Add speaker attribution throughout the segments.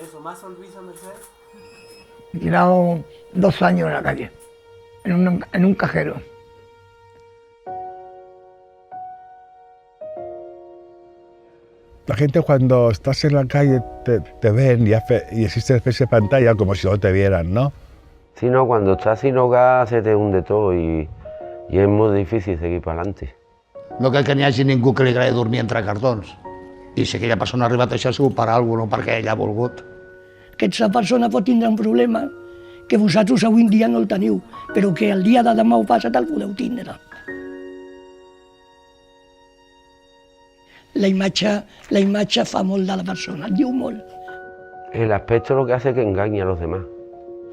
Speaker 1: Eso, ¿más sonrisa, Mercedes?
Speaker 2: He tirado 2 años en la calle, en un cajero.
Speaker 3: La gente cuando estás en la calle te ven y existe una especie de pantalla como si no te vieran, ¿no?
Speaker 4: Sí, no, cuando estás sin hogar se te hunde todo y es muy difícil seguir para adelante.
Speaker 5: No crec que n'hi hagi ningú que li agradi dormir entre cartons. I si aquella persona ha arribat a això ha sigut per alguna cosa, no perquè ella ha volgut.
Speaker 2: Aquesta persona pot tindre un problema que vosaltres avui en dia no el teniu, però que el dia de demà o passat el podeu tindre. La imatge fa molt de la persona, diu molt.
Speaker 4: El aspecto lo que hace es que engaña a los demás.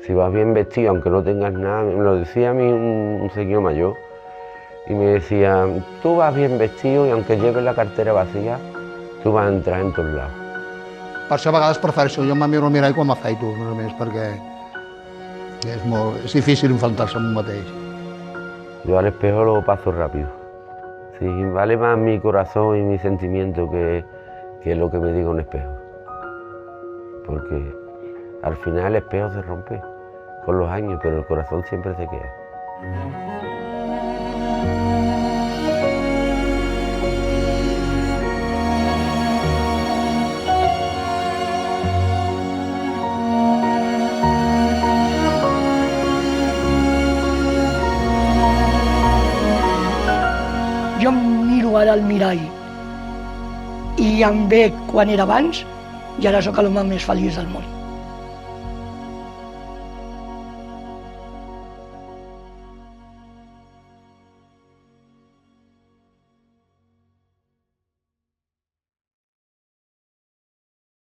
Speaker 4: Si vas bien vestido, aunque no tengas nada, me lo decía a mí un señor mayor, y me decía, tú vas bien vestido y aunque lleves la cartera vacía, tu vas a entrar en tots lados.
Speaker 5: Per això a vegades prefereixo, jo em miro al mirall quan m'afeito, només perquè és difícil enfrontar-se amb un mateix.
Speaker 4: Yo al espejo lo paso rápido. Sí, vale más mi corazón y mi sentimiento que lo que me diga un espejo. Porque al final el espejo se rompe con los años, pero el corazón siempre se queda.
Speaker 2: Jo em miro ara al mirall i em veig quan era abans i ara sóc l'home més feliç del món.